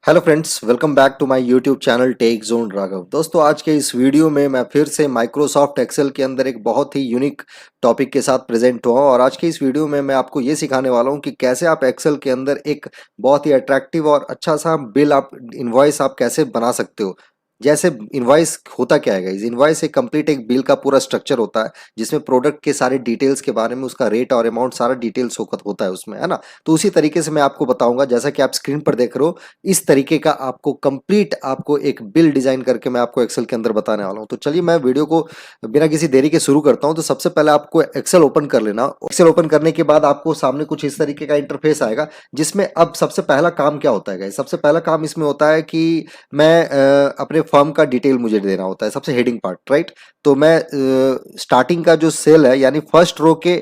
Hello friends, welcome back to my YouTube channel tech zone Raghav. दोस्तों, आज के इस वीडियो में मैं फिर से माइक्रोसॉफ्ट एक्सेल के अंदर एक बहुत ही यूनिक टॉपिक के साथ प्रेजेंट हुआ हूं। और आज के इस वीडियो में मैं आपको ये सिखाने वाला हूं कि कैसे आप एक्सेल के अंदर एक बहुत ही अट्रैक्टिव और अच्छा सा बिल आप इनवॉइस आप कैसे बना सकते हो। जैसे इनवॉइस होता क्या है गाइस, इनवॉइस एक कंप्लीट एक बिल का पूरा स्ट्रक्चर होता है जिसमें प्रोडक्ट के सारे डिटेल्स के बारे में, उसका रेट और अमाउंट सारा डिटेल्स होता है उसमें, है ना। तो उसी तरीके से मैं आपको बताऊंगा, जैसा कि आप स्क्रीन पर देख रहे हो। इस तरीके का आपको कंप्लीट आपको एक बिल डिजाइन करके मैं आपको एक्सेल के अंदर बताने वाला हूं। तो चलिए मैं वीडियो को बिना किसी देरी के शुरू करता हूं। तो सबसे पहले आपको एक्सेल ओपन कर लेना। एक्सेल ओपन करने के बाद आपको सामने कुछ इस तरीके का इंटरफेस आएगा, जिसमें अब सबसे पहला काम क्या होता है गाइस, सबसे पहला काम इसमें होता है कि मैं अपने फर्म का डिटेल मुझे देना होता है, सबसे हेडिंग पार्ट, राइट। तो मैं स्टार्टिंग का जो सेल है यानी फर्स्ट रो के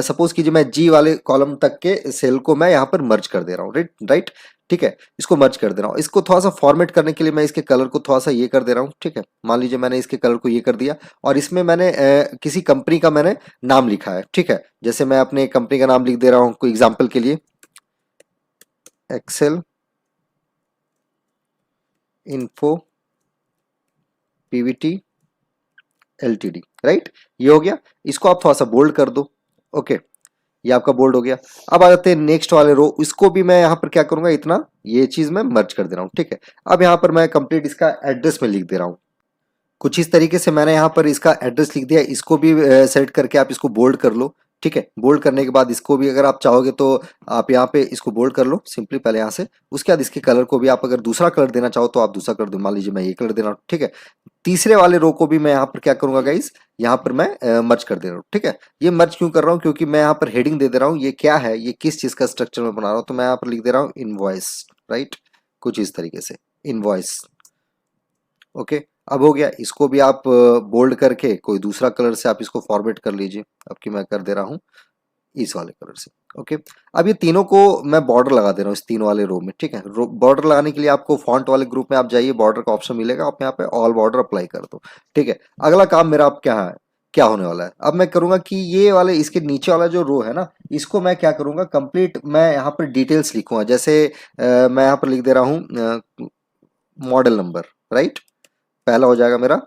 सपोज कीजिए मैं जी वाले कॉलम तक के सेल को मैं यहाँ पर मर्ज कर दे रहा हूँ, राइट। ठीक है, इसको मर्ज कर दे रहा हूँ। इसको थोड़ा सा फॉर्मेट करने के लिए मैं इसके कलर को थोड़ा सा ये कर दे रहा हूँ। ठीक है, मान लीजिए मैंने इसके कलर को ये कर दिया और इसमें मैंने किसी कंपनी का मैंने नाम लिखा है। ठीक है, जैसे मैं अपने कंपनी का नाम लिख दे रहा हूँ कोई एग्जाम्पल के लिए, Excel info PVT LTD, right. ये हो गया, इसको आप थोड़ा सा बोल्ड कर दो। ओके, ये आपका बोल्ड हो गया। अब आ जाते हैं नेक्स्ट वाले रो, इसको भी मैं यहाँ पर क्या करूंगा, इतना ये चीज मैं मर्ज कर दे रहा हूँ। ठीक है, अब यहाँ पर मैं कंप्लीट इसका एड्रेस में लिख दे रहा हूँ। कुछ इस तरीके से मैंने यहाँ पर इसका एड्रेस लिख दिया। इसको भी सेलेक्ट करके आप इसको बोल्ड कर लो। ठीक है, बोल्ड करने के बाद इसको भी अगर आप चाहोगे तो आप यहाँ पे इसको बोल्ड कर लो सिंपली पहले यहाँ से। उसके बाद इसके कलर को भी आप अगर दूसरा कलर देना चाहो तो आप दूसरा कर दो, मान लीजिए मैं ये कलर देना। ठीक है, तीसरे वाले रो को भी मैं यहाँ पर क्या करूंगा गाइस, यहाँ पर मैं मर्ज कर दे रहा हूँ। ठीक है, ये मर्ज क्यों कर रहा हूँ, क्योंकि मैं यहाँ पर हेडिंग दे दे रहा हूँ। ये क्या है, ये किस चीज का स्ट्रक्चर में बना रहा हूँ, तो मैं यहाँ पर लिख दे रहा हूँ इनवॉइस, राइट। कुछ इस तरीके से इनवॉइस। ओके, अब हो गया। इसको भी आप बोल्ड करके कोई दूसरा कलर से आप इसको फॉर्मेट कर लीजिए। अब की मैं कर दे रहा हूँ इस वाले कलर से। ओके, अब ये तीनों को मैं बॉर्डर लगा दे रहा हूँ इस तीनों वाले रो में। ठीक है, बॉर्डर लगाने के लिए आपको फॉन्ट वाले ग्रुप में आप जाइए, बॉर्डर का ऑप्शन मिलेगा, आप यहाँ पे ऑल बॉर्डर अप्लाई कर दो। ठीक है, अगला काम मेरा अब क्या है, क्या होने वाला है, अब मैं करूंगा कि ये वाले इसके नीचे वाला जो रो है ना, इसको मैं क्या करूंगा, कंप्लीट मैं यहाँ पर डिटेल्स लिखूंगा। जैसे मैं यहाँ पर लिख दे रहा हूँ मॉडल नंबर, राइट। पहला हो जाएगा मेरा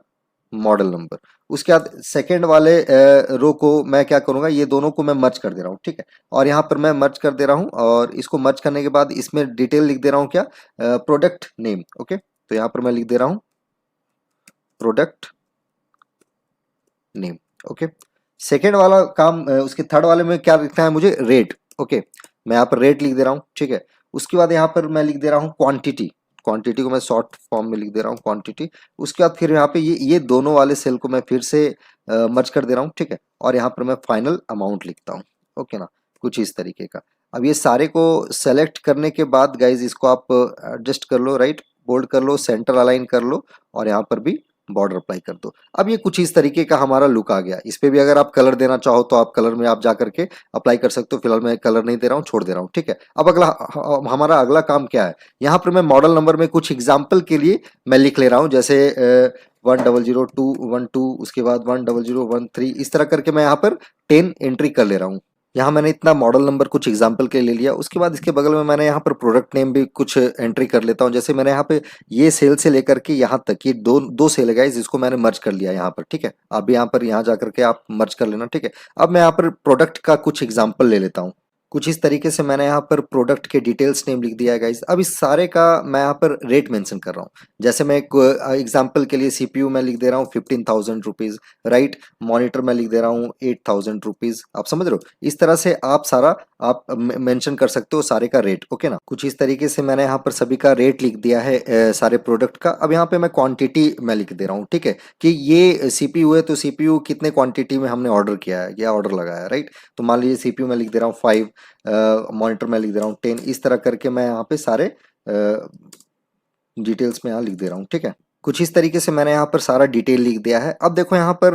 मॉडल नंबर। उसके बाद सेकंड वाले रो को मैं क्या करूंगा, ये दोनों को मैं मर्ज कर दे रहा हूँ। ठीक है, और यहाँ पर मैं मर्ज कर दे रहा हूँ और इसको मर्ज करने के बाद इसमें डिटेल लिख दे रहा हूँ, क्या, प्रोडक्ट नेम। ओके, तो यहाँ पर मैं लिख दे रहा हूँ प्रोडक्ट नेम। ओके, सेकेंड वाला काम उसके थर्ड वाले में क्या लिखना है मुझे, रेट। ओके, मैं यहाँ पर रेट लिख दे रहा हूँ। ठीक है, उसके बाद यहाँ पर मैं लिख दे रहा हूँ क्वांटिटी। क्वांटिटी को मैं शॉर्ट फॉर्म में लिख दे रहा हूँ क्वांटिटी। उसके बाद फिर यहाँ पे ये दोनों वाले सेल को मैं फिर से मर्ज कर दे रहा हूँ। ठीक है, और यहाँ पर मैं फाइनल अमाउंट लिखता हूँ। ओके ना, कुछ इस तरीके का। अब ये सारे को सेलेक्ट करने के बाद गाइज इसको आप एडजस्ट कर लो, राइट, बोल्ड कर लो, सेंटर अलाइन कर लो और यहाँ पर भी बॉर्डर अप्लाई कर दो। अब ये कुछ इस तरीके का हमारा लुक आ गया। इस पे भी अगर आप कलर देना चाहो तो आप कलर में आप जा करके अप्लाई कर सकते हो। फिलहाल मैं कलर नहीं दे रहा हूँ, छोड़ दे रहा हूँ। ठीक है, अब अगला हमारा अगला काम क्या है, यहाँ पर मैं मॉडल नंबर में कुछ एग्जाम्पल के लिए मैं लिख ले रहा हूँ। जैसे 100212, उसके बाद 10013, इस तरह करके मैं यहाँ पर 10 एंट्री कर ले रहा हूँ। यहाँ मैंने इतना मॉडल नंबर कुछ एग्जाम्पल के लिए लिया। उसके बाद इसके बगल में मैंने यहाँ पर प्रोडक्ट नेम भी कुछ एंट्री कर लेता हूँ। जैसे मैंने यहाँ पे ये सेल से लेकर के यहाँ तक ये दो दो सेल है गाइस, जिसको मैंने मर्ज कर लिया यहाँ पर। ठीक है, आप भी यहाँ पर यहाँ जा करके आप मर्ज कर लेना। ठीक है, अब मैं यहाँ पर प्रोडक्ट का कुछ एग्जाम्पल ले लेता हूँ। कुछ इस तरीके से मैंने यहाँ पर प्रोडक्ट के डिटेल्स नेम लिख दिया है गाइस। अब इस सारे का मैं यहाँ पर रेट मेंशन कर रहा हूँ। जैसे मैं एक एग्जांपल के लिए सीपीयू में लिख दे रहा हूँ 15,000 रुपीज, राइट। मॉनिटर में लिख दे रहा हूँ 8,000 रुपीज। आप समझ रहे हो, इस तरह से आप सारा आप मेंशन कर सकते हो सारे का रेट। ओके ना, कुछ इस तरीके से मैंने यहाँ पर सभी का रेट लिख दिया है सारे प्रोडक्ट का। अब यहाँ पे मैं क्वांटिटी में लिख दे रहा हूँ। ठीक है, कि ये सीपीयू है तो सीपीयू कितने क्वांटिटी में हमने ऑर्डर किया है या ऑर्डर लगाया है, राइट। तो मान लीजिए सीपीयू में लिख दे रहा हूँ 5, मॉनिटर में लिख दे रहा हूँ 10। इस तरह करके मैं यहाँ पे सारे डिटेल्स में यहाँ लिख दे रहा हूँ। ठीक है, कुछ इस तरीके से मैंने यहाँ पर सारा डिटेल लिख दिया है। अब देखो यहाँ पर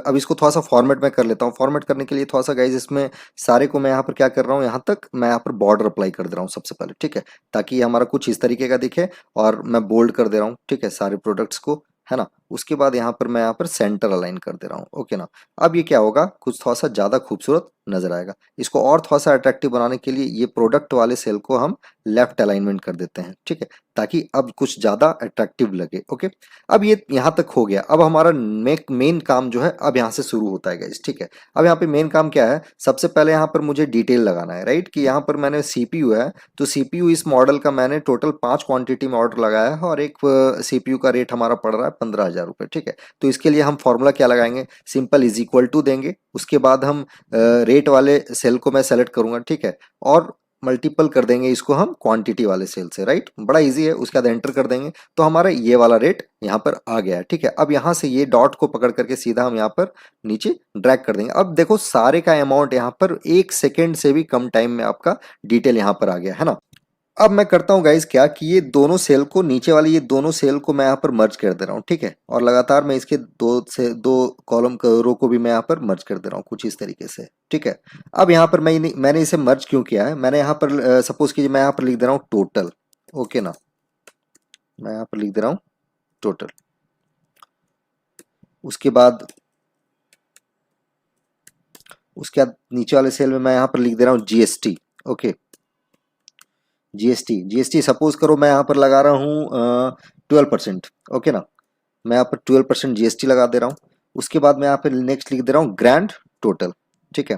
अब इसको थोड़ा सा फॉर्मेट में कर लेता हूँ। फॉर्मेट करने के लिए थोड़ा सा गाइज इसमें सारे को मैं यहाँ पर क्या कर रहा हूँ, यहाँ तक मैं यहाँ पर बॉर्डर अप्लाई कर दे रहा हूँ सबसे पहले। ठीक है, ताकि ये हमारा कुछ इस तरीके का दिखे और मैं बोल्ड कर दे रहा हूँ। ठीक है, सारे प्रोडक्ट्स को, है ना। उसके बाद यहाँ पर मैं यहाँ पर सेंटर अलाइन कर दे रहा हूँ। ओके ना, अब ये क्या होगा, कुछ थोड़ा सा ज़्यादा खूबसूरत नजर आएगा। इसको और थोड़ा सा अट्रैक्टिव बनाने के लिए ये प्रोडक्ट वाले सेल को हम लेफ्ट अलाइनमेंट कर देते हैं, ठीक है, ताकि अब कुछ ज़्यादा अट्रैक्टिव लगे। ओके, अब ये यहाँ तक हो गया। अब हमारा मेन काम जो है अब यहाँ से शुरू होता है गाइस, ठीक है। अब यहाँ पे मेन काम क्या है, सबसे पहले यहाँ पर मुझे डिटेल लगाना है, राइट, कि यहाँ पर मैंने सीपीयू है, तो सीपीयू इस मॉडल का मैंने टोटल 5 क्वांटिटी में ऑर्डर लगाया है और एक सीपीयू का रेट हमारा पड़ रहा है 15,000 रुपये, ठीक है। तो इसके लिए हम फॉर्मूला क्या लगाएंगे, सिंपल इज इक्वल टू देंगे, उसके बाद हम रेट वाले सेल को मैं सेलेक्ट करूंगा, ठीक है, और मल्टीपल कर देंगे इसको हम क्वांटिटी वाले सेल से, राइट, बड़ा इजी है। उसके बाद एंटर कर देंगे तो हमारा ये वाला रेट यहाँ पर आ गया है, ठीक है। अब यहाँ से ये डॉट को पकड़ करके सीधा हम यहाँ पर नीचे ड्रैग कर देंगे। अब देखो सारे का अमाउंट यहाँ पर 1 सेकेंड से भी कम टाइम में आपका डिटेल यहाँ पर आ गया है ना। अब मैं करता हूँ गाइज क्या कि ये दोनों सेल को, नीचे वाली ये दोनों सेल को मैं यहाँ पर मर्ज कर दे रहा हूँ, ठीक है, और लगातार मैं इसके दो कॉलम रो को भी मैं यहाँ पर मर्ज कर दे रहा हूँ कुछ इस तरीके से, ठीक है। अब यहाँ पर मैंने इसे मर्ज क्यों किया है, मैंने यहाँ पर सपोज कीजिए मैं यहाँ पर लिख दे रहा हूँ टोटल। ओके ना, मैं यहाँ पर लिख दे रहा हूँ टोटल। उसके बाद नीचे वाले सेल में मैं यहाँ पर लिख दे रहा हूँ जीएसटी। ओके, जीएसटी सपोज करो मैं यहाँ पर लगा रहा हूँ 12%। ओके ना, मैं यहाँ पर 12% जीएसटी लगा दे रहा हूँ। उसके बाद मैं यहाँ पर नेक्स्ट लिख दे रहा हूँ ग्रैंड टोटल, ठीक है,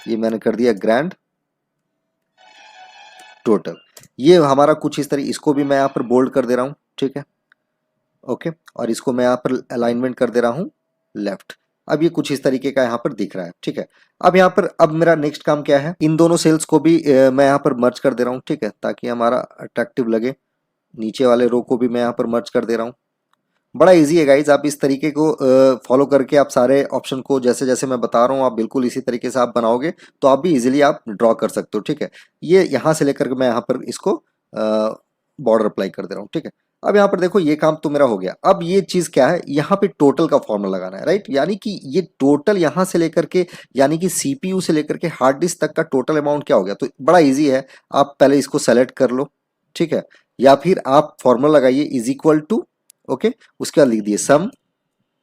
ये मैंने कर दिया ग्रैंड टोटल। ये हमारा कुछ इस तरह, इसको भी मैं यहाँ पर बोल्ड कर दे रहा हूँ, ठीक है। ओके, और इसको मैं यहाँ पर अलाइनमेंट कर दे रहा हूँ लेफ्ट। अब ये कुछ इस तरीके का यहाँ पर दिख रहा है, ठीक है। अब यहाँ पर अब मेरा नेक्स्ट काम क्या है, इन दोनों सेल्स को भी मैं यहाँ पर मर्ज कर दे रहा हूँ, ठीक है, ताकि हमारा अट्रैक्टिव लगे। नीचे वाले रो को भी मैं यहाँ पर मर्ज कर दे रहा हूँ। बड़ा इजी है गाइज, आप इस तरीके को फॉलो करके आप सारे ऑप्शन को जैसे जैसे मैं बता रहा हूँ आप बिल्कुल इसी तरीके से आप बनाओगे तो आप भी इजीली आप ड्रॉ कर सकते हो, ठीक है। ये यहाँ से लेकर के मैं यहाँ पर इसको बॉर्डर अप्लाई कर दे रहा हूँ, ठीक है। अब यहाँ पर देखो ये काम तो मेरा हो गया। अब ये चीज क्या है, यहाँ पे टोटल का फॉर्मूला लगाना है, राइट, यानी कि ये टोटल यहाँ से लेकर के, यानी कि सीपीयू से लेकर के हार्ड डिस्क तक का टोटल अमाउंट क्या हो गया। तो बड़ा इजी है, आप पहले इसको सेलेक्ट कर लो, ठीक है, या फिर आप फॉर्मूला लगाइए इज इक्वल टू, ओके, उसके बाद लिख दिए सम,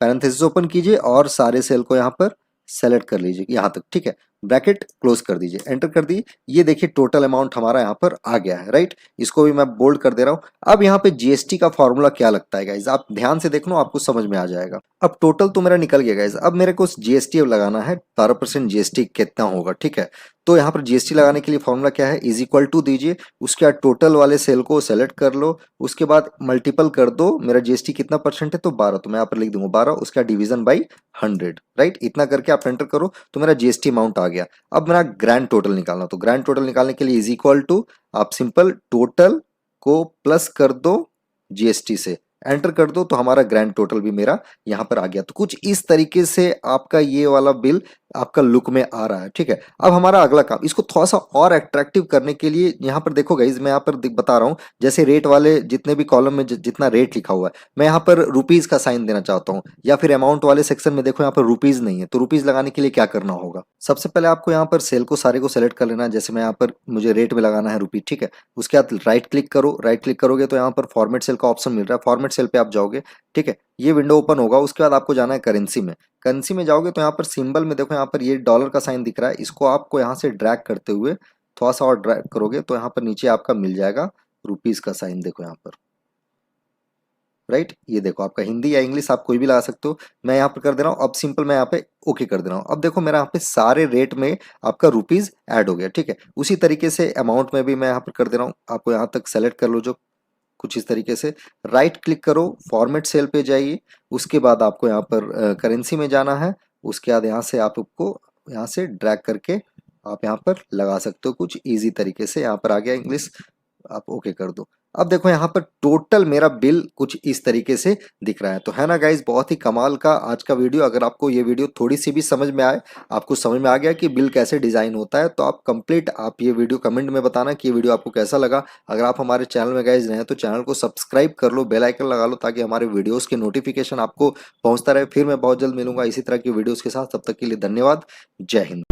पैरेंथेसिस ओपन कीजिए और सारे सेल को यहाँ पर सेलेक्ट कर लीजिए यहाँ तक, ठीक है, ब्रैकेट क्लोज कर दीजिए, एंटर कर दी। ये देखिए टोटल अमाउंट हमारा यहाँ पर आ गया है, राइट। इसको भी मैं बोल्ड कर दे रहा हूँ। अब यहाँ पे जीएसटी का फॉर्मूला क्या लगता है गाइज, आप ध्यान से देख लो आपको समझ में आ जाएगा। अब टोटल तो मेरा निकल गया गाइज, अब मेरे को जीएसटी अब लगाना है, 12% जीएसटी कितना होगा, ठीक है। तो यहाँ पर जीएसटी लगाने के लिए फॉर्मूला क्या है, इज इक्वल टू दीजिए, उसके बाद टोटल वाले सेल को सेलेक्ट कर लो, उसके बाद मल्टीपल कर दो, मेरा जीएसटी कितना परसेंट है तो 12, तो मैं यहाँ पर लिख दूंगा 12, उसका डिवीजन बाई 100, राइट, इतना करके आप एंटर करो तो मेरा जीएसटी अमाउंट आ गया। अब मेरा ग्रैंड टोटल निकालना, तो ग्रैंड टोटल निकालने के लिए इज इक्वल टू, आप सिंपल टोटल को प्लस कर दो जीएसटी से, एंटर कर दो तो हमारा ग्रैंड टोटल भी मेरा यहाँ पर आ गया। तो कुछ इस तरीके से आपका ये वाला बिल आपका लुक में आ रहा है, ठीक है। अब हमारा अगला काम, इसको थोड़ा सा और अट्रैक्टिव करने के लिए यहाँ पर देखो गाइज, मैं यहाँ पर बता रहा हूँ, जैसे रेट वाले जितने भी कॉलम में जितना रेट लिखा हुआ है, मैं यहाँ पर रुपीज का साइन देना चाहता हूँ, या फिर अमाउंट वाले सेक्शन में देखो यहाँ पर रुपीज नहीं है, तो रुपीज लगाने के लिए क्या करना होगा, सबसे पहले आपको यहाँ पर सेल को सारे को सेलेक्ट कर लेना है। जैसे मैं यहाँ पर मुझे रेट में लगाना है रुपी, ठीक है। उसके बाद राइट क्लिक करो, राइट क्लिक करोगे तो यहाँ पर फॉर्मेट सेल का ऑप्शन मिल रहा है, फॉर्मेट सेल पे आप जाओगे, ठीक है, ये विंडो ओपन होगा। उसके बाद आपको जाना है करेंसी में, करेंसी में जाओगे तो यहाँ पर सिंबल में देखो यहाँ पर ये डॉलर का साइन दिख रहा है, इसको आपको यहाँ से ड्रैग करते हुए थोड़ा सा और ड्रैग करोगे तो यहाँ पर नीचे आपका मिल जाएगा रुपीज का साइन, देखो यहाँ पर, राइट। ये देखो आपका हिंदी या इंग्लिश आप कोई भी लगा सकते हो, मैं यहाँ पर कर दे रहा हूँ। अब सिंपल मैं यहाँ पे ओके कर दे रहा हूँ। अब देखो मेरा यहाँ पे सारे रेट में आपका रुपीज ऐड हो गया, ठीक है। उसी तरीके से अमाउंट में भी मैं यहाँ पर कर दे रहा हूँ, आपको यहाँ तक सेलेक्ट कर लो जो कुछ इस तरीके से, राइट क्लिक करो, फॉर्मेट सेल पे जाइए, उसके बाद आपको यहाँ पर करेंसी में जाना है, उसके बाद यहाँ से आपको यहाँ से ड्रैग करके आप यहाँ पर लगा सकते हो कुछ इजी तरीके से। यहाँ पर आ गया इंग्लिश, आप ओके कर दो। अब देखो यहाँ पर टोटल मेरा बिल कुछ इस तरीके से दिख रहा है, तो है ना गाइज, बहुत ही कमाल का आज का वीडियो। अगर आपको ये वीडियो थोड़ी सी भी समझ में आए, आपको समझ में आ गया कि बिल कैसे डिजाइन होता है, तो आप कंप्लीट आप ये वीडियो कमेंट में बताना कि ये वीडियो आपको कैसा लगा। अगर आप हमारे चैनल में गाइज रहे तो चैनल को सब्सक्राइब कर लो, बेल आइकन लगा लो, ताकि हमारे वीडियोस के नोटिफिकेशन आपको पहुंचता रहे। फिर मैं बहुत जल्द मिलूंगा इसी तरह की वीडियोस के साथ, तब तक के लिए धन्यवाद, जय हिंद।